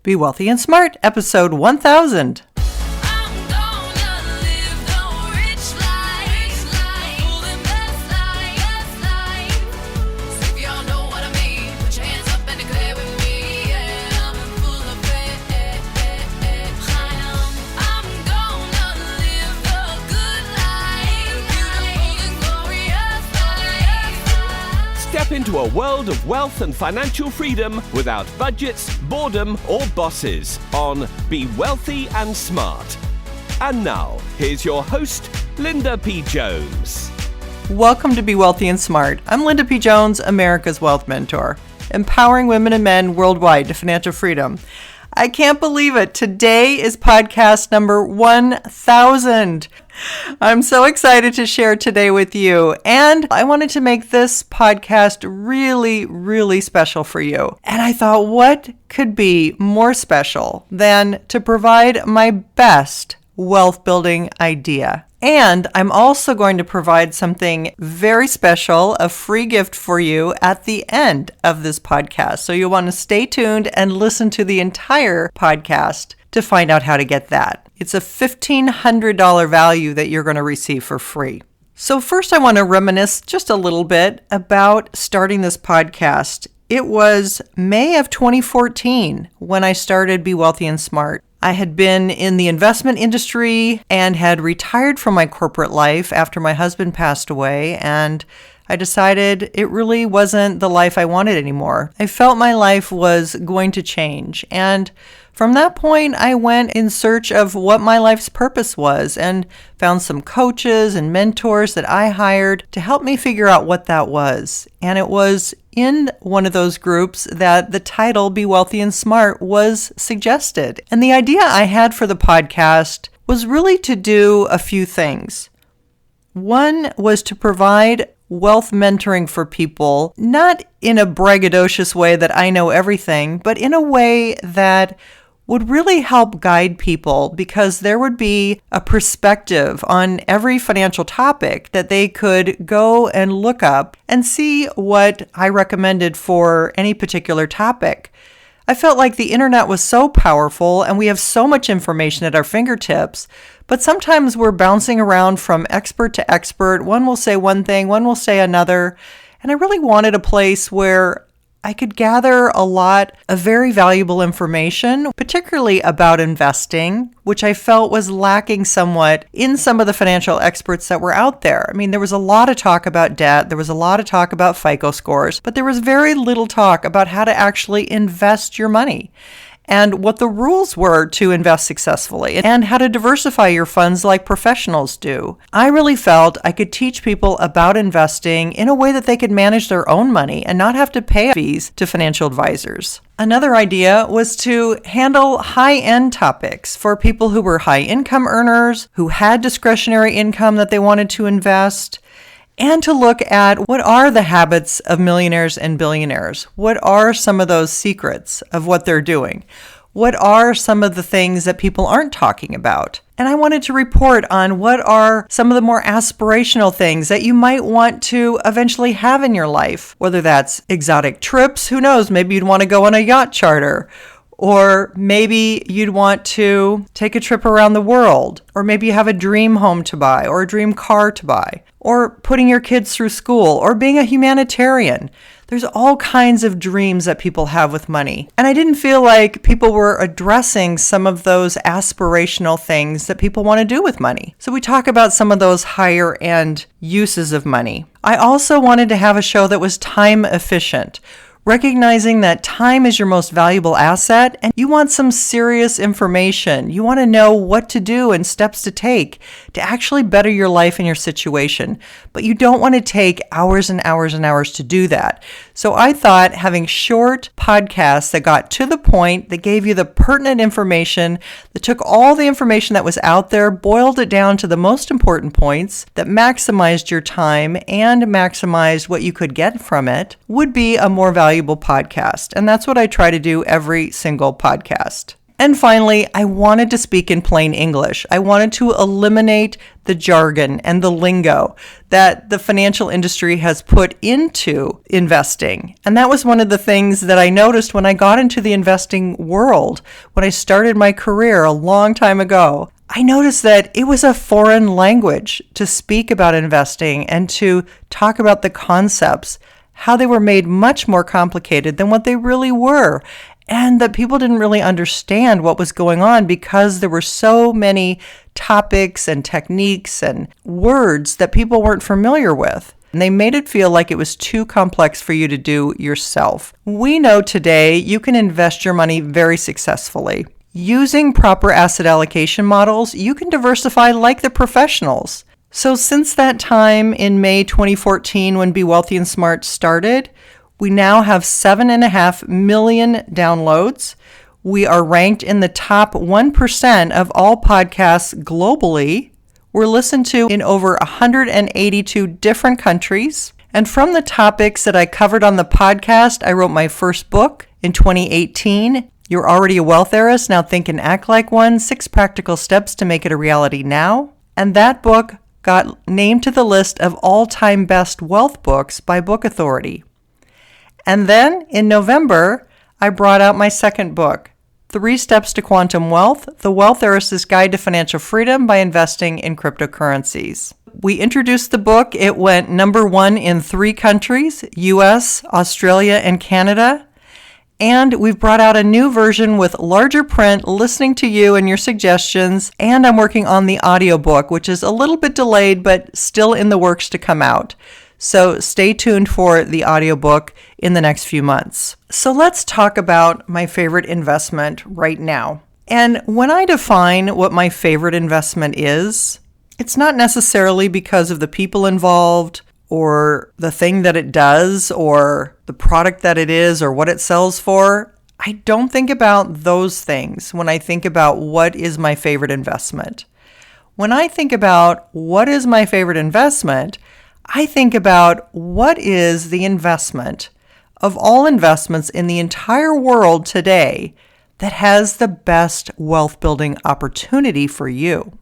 Be Wealthy and Smart, episode 1000. Step into a world of wealth and financial freedom without budgets, boredom, or bosses on Be Wealthy and Smart. And now, here's your host, Linda P. Jones. Welcome to Be Wealthy and Smart. I'm Linda P. Jones, America's Wealth Mentor, empowering women and men worldwide to financial freedom. I can't believe it. Today is podcast number 1000. I'm so excited to share today with you. And I wanted to make this podcast really, really special for you. And I thought, what could be more special than to provide my best wealth building idea? And I'm also going to provide something very special, a free gift for you at the end of this podcast. So you'll want to stay tuned and listen to the entire podcast to find out how to get that. It's a $1,500 value that you're going to receive for free. So first I want to reminisce just a little bit about starting this podcast. It was May of 2014 when I started Be Wealthy and Smart. I had been in the investment industry and had retired from my corporate life after my husband passed away, and I decided it really wasn't the life I wanted anymore. I felt my life was going to change, and from that point, I went in search of what my life's purpose was and found some coaches and mentors that I hired to help me figure out what that was. And it was in one of those groups that the title Be Wealthy and Smart was suggested. And the idea I had for the podcast was really to do a few things. One was to provide wealth mentoring for people, not in a braggadocious way that I know everything, but in a way that would really help guide people, because there would be a perspective on every financial topic that they could go and look up and see what I recommended for any particular topic. I felt like the internet was so powerful and we have so much information at our fingertips, but sometimes we're bouncing around from expert to expert. One will say one thing, one will say another, and I really wanted a place where I could gather a lot of very valuable information, particularly about investing, which I felt was lacking somewhat in some of the financial experts that were out there. I mean, there was a lot of talk about debt, there was a lot of talk about FICO scores, but there was very little talk about how to actually invest your money and what the rules were to invest successfully and how to diversify your funds like professionals do. I really felt I could teach people about investing in a way that they could manage their own money and not have to pay fees to financial advisors. Another idea was to handle high-end topics for people who were high-income earners, who had discretionary income that they wanted to invest, and to look at what are the habits of millionaires and billionaires. What are some of those secrets of what they're doing? What are some of the things that people aren't talking about? And I wanted to report on what are some of the more aspirational things that you might want to eventually have in your life, whether that's exotic trips, who knows, maybe you'd want to go on a yacht charter, or maybe you'd want to take a trip around the world, or maybe you have a dream home to buy or a dream car to buy, or putting your kids through school, or being a humanitarian. There's all kinds of dreams that people have with money. And I didn't feel like people were addressing some of those aspirational things that people want to do with money. So we talk about some of those higher end uses of money. I also wanted to have a show that was time efficient, recognizing that time is your most valuable asset and you want some serious information. You want to know what to do and steps to take to actually better your life and your situation. But you don't want to take hours and hours and hours to do that. So I thought having short podcasts that got to the point, that gave you the pertinent information, that took all the information that was out there, boiled it down to the most important points, that maximized your time and maximized what you could get from it, would be a more valuable podcast. And that's what I try to do every single podcast. And finally, I wanted to speak in plain English. I wanted to eliminate the jargon and the lingo that the financial industry has put into investing. And that was one of the things that I noticed when I got into the investing world, when I started my career a long time ago. I noticed that it was a foreign language to speak about investing and to talk about the concepts, how they were made much more complicated than what they really were. And that people didn't really understand what was going on because there were so many topics and techniques and words that people weren't familiar with. And they made it feel like it was too complex for you to do yourself. We know today you can invest your money very successfully. Using proper asset allocation models, you can diversify like the professionals. So since that time in May 2014 when Be Wealthy and Smart started, we now have 7.5 million downloads. We are ranked in the top 1% of all podcasts globally. We're listened to in over 182 different countries. And from the topics that I covered on the podcast, I wrote my first book in 2018. You're already a wealth heiress, now think and act like one. 6 practical steps to make it a reality now. And that book got named to the list of all-time best wealth books by Book Authority. And then in November, I brought out my second book, 3 Steps to Quantum Wealth, The Wealth Heiress's Guide to Financial Freedom by Investing in Cryptocurrencies. We introduced the book. It went number 1 in 3 countries, US, Australia, and Canada. And we've brought out a new version with larger print, listening to you and your suggestions. And I'm working on the audiobook, which is a little bit delayed, but still in the works to come out. So stay tuned for the audiobook in the next few months. So let's talk about my favorite investment right now. And when I define what my favorite investment is, it's not necessarily because of the people involved or the thing that it does or the product that it is or what it sells for. I don't think about those things when I think about what is my favorite investment. When I think about what is my favorite investment, I think about what is the investment of all investments in the entire world today that has the best wealth building opportunity for you.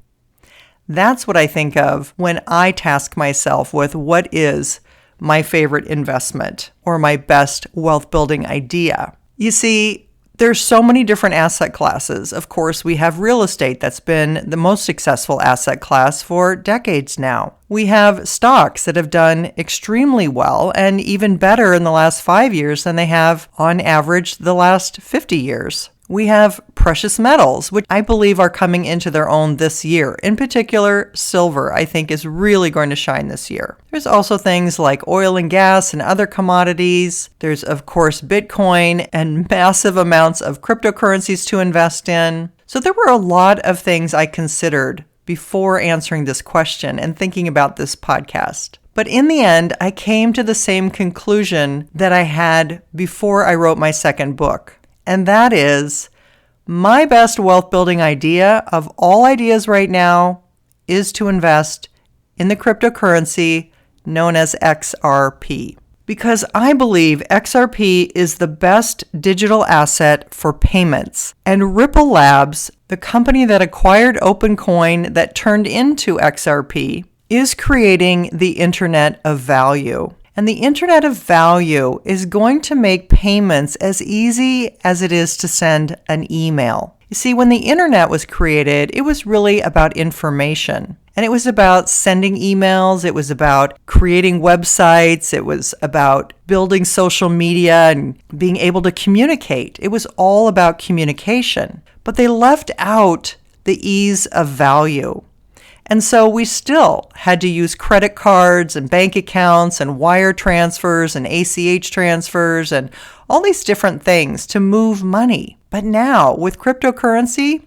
That's what I think of when I task myself with what is my favorite investment or my best wealth building idea. You see, there's so many different asset classes. Of course, we have real estate that's been the most successful asset class for decades now. We have stocks that have done extremely well and even better in the last 5 years than they have on average the last 50 years. We have precious metals, which I believe are coming into their own this year. In particular, silver, I think, is really going to shine this year. There's also things like oil and gas and other commodities. There's, of course, Bitcoin and massive amounts of cryptocurrencies to invest in. So there were a lot of things I considered before answering this question and thinking about this podcast. But in the end, I came to the same conclusion that I had before I wrote my second book. And that is, my best wealth building idea of all ideas right now is to invest in the cryptocurrency known as XRP. Because I believe XRP is the best digital asset for payments. And Ripple Labs, the company that acquired OpenCoin that turned into XRP, is creating the Internet of Value. And the Internet of Value is going to make payments as easy as it is to send an email. You see, when the Internet was created, it was really about information. And it was about sending emails. It was about creating websites. It was about building social media and being able to communicate. It was all about communication. But they left out the ease of value. And so we still had to use credit cards and bank accounts and wire transfers and ACH transfers and all these different things to move money. But now with cryptocurrency,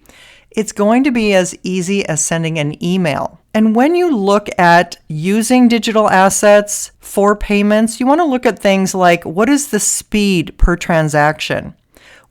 it's going to be as easy as sending an email. And when you look at using digital assets for payments, you want to look at things like, what is the speed per transaction?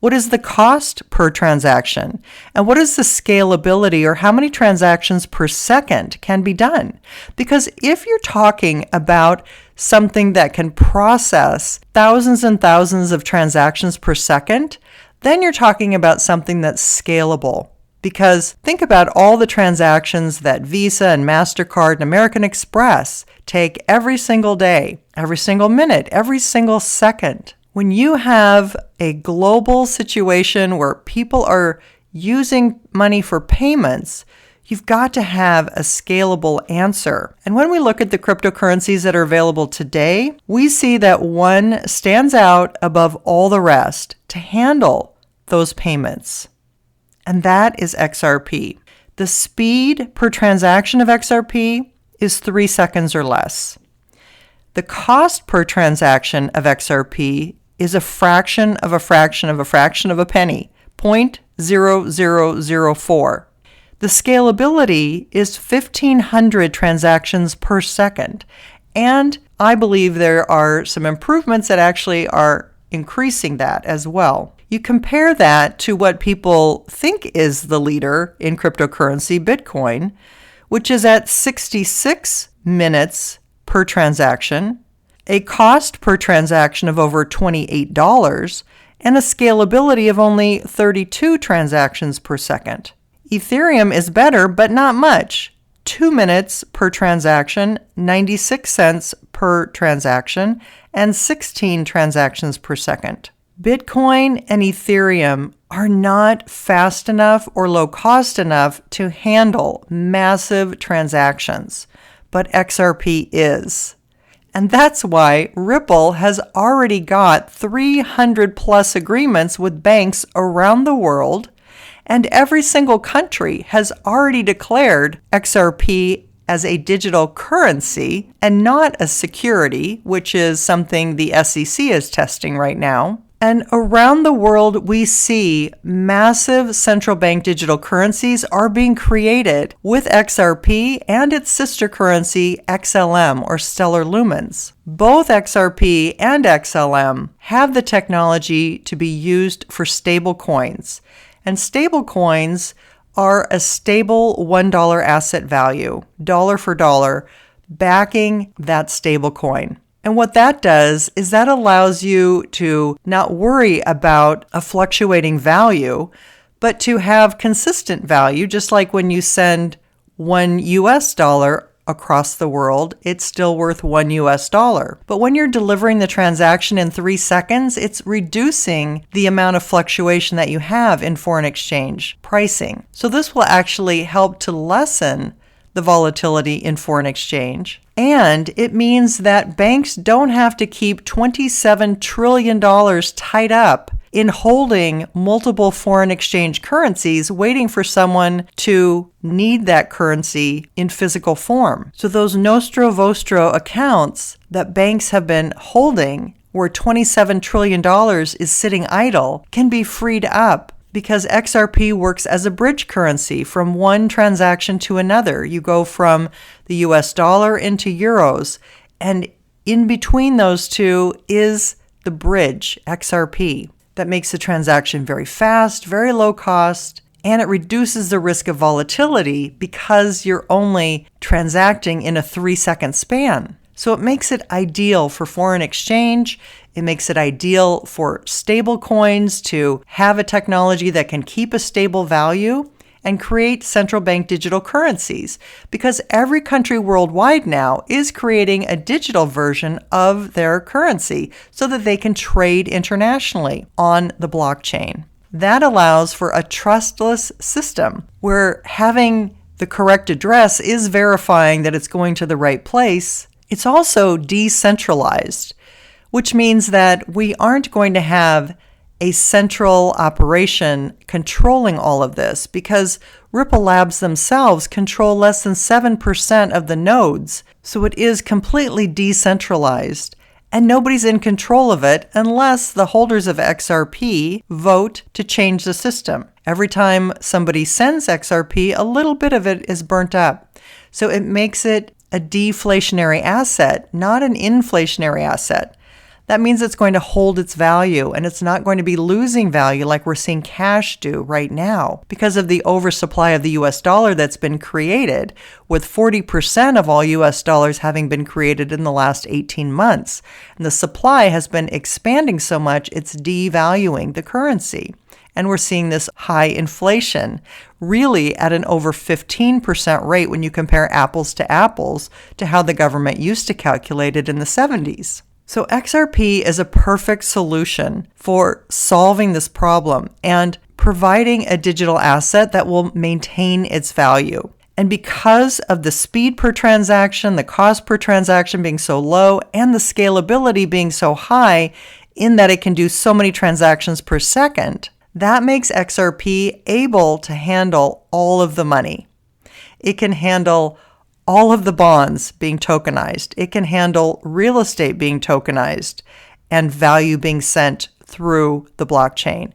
What is the cost per transaction? And what is the scalability, or how many transactions per second can be done? Because if you're talking about something that can process thousands and thousands of transactions per second, then you're talking about something that's scalable. Because think about all the transactions that Visa and MasterCard and American Express take every single day, every single minute, every single second. When you have a global situation where people are using money for payments, you've got to have a scalable answer. And when we look at the cryptocurrencies that are available today, we see that one stands out above all the rest to handle those payments. And that is XRP. The speed per transaction of XRP is 3 seconds or less. The cost per transaction of XRP is a fraction of a fraction of a fraction of a penny, 0.0004. The scalability is 1,500 transactions per second. And I believe there are some improvements that actually are increasing that as well. You compare that to what people think is the leader in cryptocurrency, Bitcoin, which is at 66 minutes per transaction, a cost per transaction of over $28, and a scalability of only 32 transactions per second. Ethereum is better, but not much. 2 minutes per transaction, 96 cents per transaction, and 16 transactions per second. Bitcoin and Ethereum are not fast enough or low cost enough to handle massive transactions, but XRP is. And that's why Ripple has already got 300 plus agreements with banks around the world, and every single country has already declared XRP as a digital currency and not a security, which is something the SEC is testing right now. And around the world, we see massive central bank digital currencies are being created with XRP and its sister currency, XLM, or Stellar Lumens. Both XRP and XLM have the technology to be used for stable coins. And stable coins are a stable $1 asset value, dollar for dollar, backing that stable coin. And what that does is that allows you to not worry about a fluctuating value, but to have consistent value, just like when you send $1 across the world, it's still worth $1. But when you're delivering the transaction in 3 seconds, it's reducing the amount of fluctuation that you have in foreign exchange pricing. So this will actually help to lessen the volatility in foreign exchange. And it means that banks don't have to keep $27 trillion tied up in holding multiple foreign exchange currencies, waiting for someone to need that currency in physical form. So those nostro vostro accounts that banks have been holding, where $27 trillion is sitting idle, can be freed up because XRP works as a bridge currency from one transaction to another. You go from the US dollar into euros, and in between those two is the bridge, XRP. That makes the transaction very fast, very low cost, and it reduces the risk of volatility because you're only transacting in a 3-second span. So it makes it ideal for foreign exchange. It makes it ideal for stable coins to have a technology that can keep a stable value and create central bank digital currencies, because every country worldwide now is creating a digital version of their currency so that they can trade internationally on the blockchain. That allows for a trustless system where having the correct address is verifying that it's going to the right place. It's also decentralized, which means that we aren't going to have a central operation controlling all of this, because Ripple Labs themselves control less than 7% of the nodes. So it is completely decentralized, and nobody's in control of it unless the holders of XRP vote to change the system. Every time somebody sends XRP, a little bit of it is burnt up. So it makes it a deflationary asset, not an inflationary asset. That means it's going to hold its value, and it's not going to be losing value like we're seeing cash do right now because of the oversupply of the US dollar that's been created, with 40% of all US dollars having been created in the last 18 months. And the supply has been expanding so much, it's devaluing the currency. And we're seeing this high inflation, really at an over 15% rate when you compare apples to how the government used to calculate it in the 70s. So XRP is a perfect solution for solving this problem and providing a digital asset that will maintain its value. And because of the speed per transaction, the cost per transaction being so low, and the scalability being so high in that it can do so many transactions per second, that makes XRP able to handle all of the money. It can handle all of the bonds being tokenized. It can handle real estate being tokenized and value being sent through the blockchain.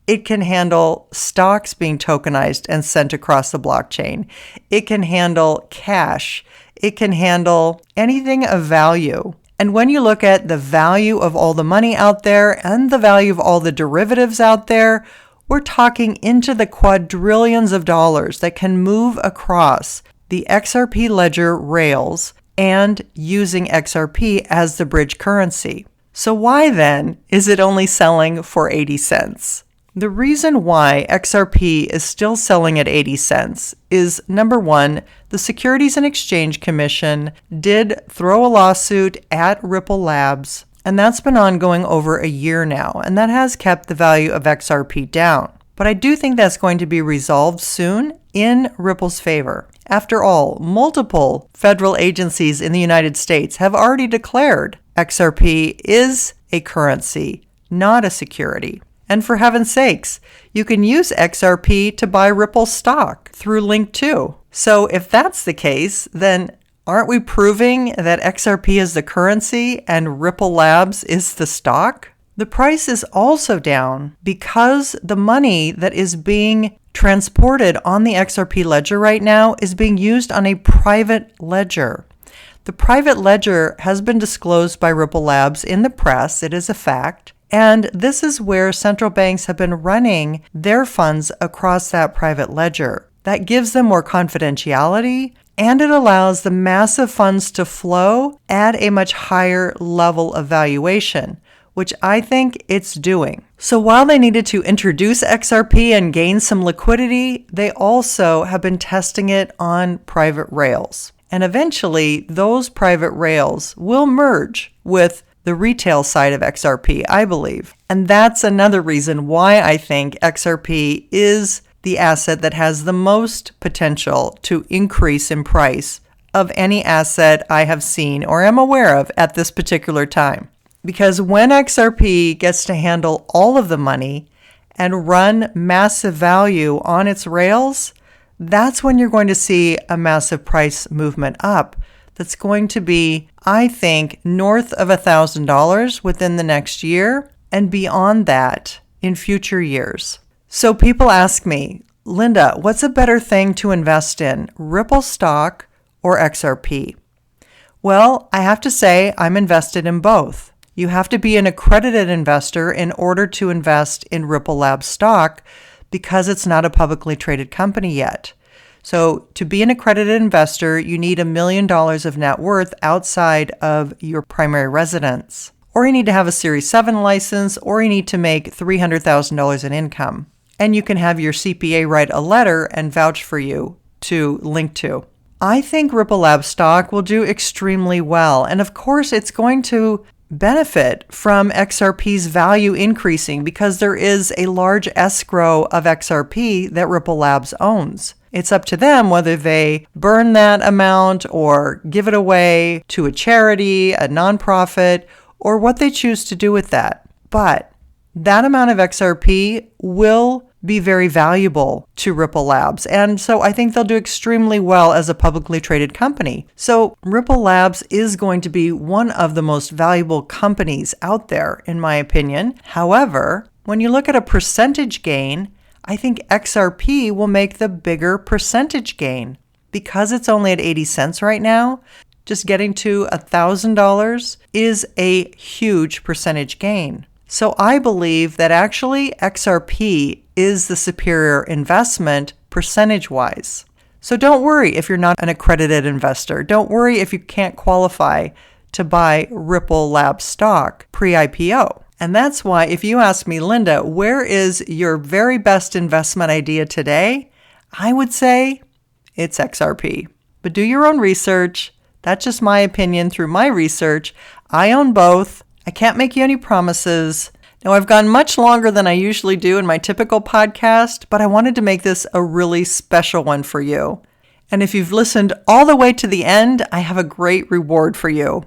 It can handle stocks being tokenized and sent across the blockchain. It can handle cash. It can handle anything of value. And when you look at the value of all the money out there and the value of all the derivatives out there, we're talking into the quadrillions of dollars that can move across the XRP ledger rails and using XRP as the bridge currency. So why then is it only selling for 80 cents? The reason why XRP is still selling at 80 cents is, number one, the Securities and Exchange Commission did throw a lawsuit at Ripple Labs, and that's been ongoing over a year now, and that has kept the value of XRP down. But I do think that's going to be resolved soon in Ripple's favor. After all, multiple federal agencies in the United States have already declared XRP is a currency, not a security. And for heaven's sakes, you can use XRP to buy Ripple stock through Link 2. So if that's the case, then aren't we proving that XRP is the currency and Ripple Labs is the stock? The price is also down because the money that is being transported on the XRP ledger right now is being used on a private ledger. The private ledger has been disclosed by Ripple Labs in the press. It is a fact. And this is where central banks have been running their funds across that private ledger. That gives them more confidentiality, and it allows the massive funds to flow at a much higher level of valuation, which I think it's doing. So while they needed to introduce XRP and gain some liquidity, they also have been testing it on private rails. And eventually, those private rails will merge with the retail side of XRP, I believe. And that's another reason why I think XRP is the asset that has the most potential to increase in price of any asset I have seen or am aware of at this particular time. Because when XRP gets to handle all of the money and run massive value on its rails, that's when you're going to see a massive price movement up. That's going to be, I think, north of $1,000 within the next year and beyond that in future years. So people ask me, Linda, what's a better thing to invest in, Ripple stock or XRP? Well, I have to say I'm invested in both. You have to be an accredited investor in order to invest in Ripple Labs stock because it's not a publicly traded company yet. So to be an accredited investor, you need $1 million of net worth outside of your primary residence. Or you need to have a Series 7 license, or you need to make $300,000 in income. And you can have your CPA write a letter and vouch for you to Link 2. I think Ripple Labs stock will do extremely well. And of course, it's going to benefit from XRP's value increasing because there is a large escrow of XRP that Ripple Labs owns. It's up to them whether they burn that amount or give it away to a charity, a nonprofit, or what they choose to do with that. But that amount of XRP will be very valuable to Ripple Labs. And so I think they'll do extremely well as a publicly traded company. So Ripple Labs is going to be one of the most valuable companies out there, in my opinion. However, when you look at a percentage gain, I think XRP will make the bigger percentage gain. Because it's only at 80 cents right now, just getting to $1,000 is a huge percentage gain. So I believe that actually XRP is the superior investment percentage-wise. So don't worry if you're not an accredited investor. Don't worry if you can't qualify to buy Ripple Labs stock pre-IPO. And that's why if you ask me, Linda, where is your very best investment idea today? I would say it's XRP. But do your own research. That's just my opinion through my research. I own both. I can't make you any promises. Now, I've gone much longer than I usually do in my typical podcast, but I wanted to make this a really special one for you. And if you've listened all the way to the end, I have a great reward for you.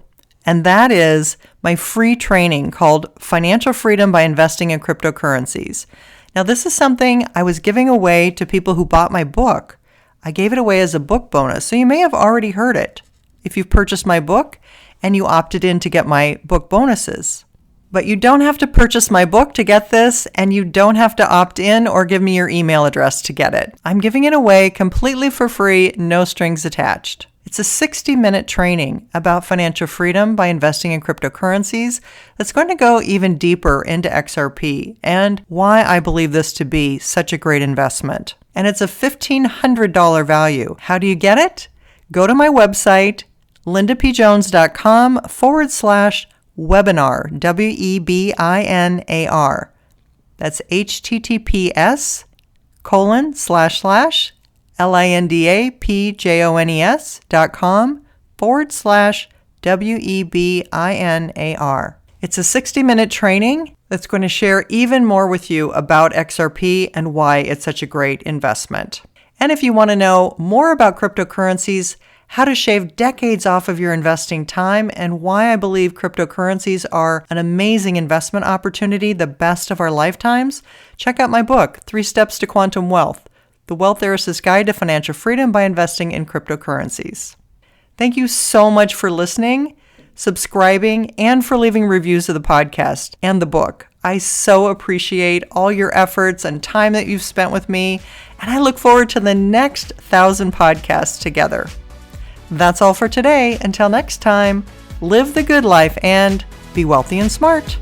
And that is my free training called Financial Freedom by Investing in Cryptocurrencies. Now, this is something I was giving away to people who bought my book. I gave it away as a book bonus, so you may have already heard it if you've purchased my book and you opted in to get my book bonuses. But you don't have to purchase my book to get this, and you don't have to opt in or give me your email address to get it. I'm giving it away completely for free, no strings attached. It's a 60-minute training about financial freedom by investing in cryptocurrencies that's going to go even deeper into XRP and why I believe this to be such a great investment. And it's a $1,500 value. How do you get it? Go to my website, lindapjones.com/webinar, WEBINAR. That's https://lindapjones.com/WEBINAR. It's a 60-minute training that's going to share even more with you about XRP and why it's such a great investment. And if you want to know more about cryptocurrencies, how to shave decades off of your investing time, and why I believe cryptocurrencies are an amazing investment opportunity, the best of our lifetimes, check out my book, 3 Steps to Quantum Wealth, The Wealth Heiress's Guide to Financial Freedom by Investing in Cryptocurrencies. Thank you so much for listening, subscribing, and for leaving reviews of the podcast and the book. I so appreciate all your efforts and time that you've spent with me, and I look forward to the next 1,000 podcasts together. That's all for today. Until next time, live the good life and be wealthy and smart.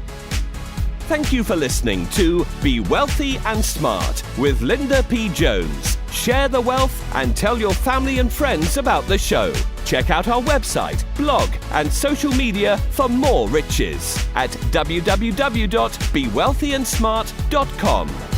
Thank you for listening to Be Wealthy and Smart with Linda P. Jones. Share the wealth and tell your family and friends about the show. Check out our website, blog, and social media for more riches at www.bewealthyandsmart.com.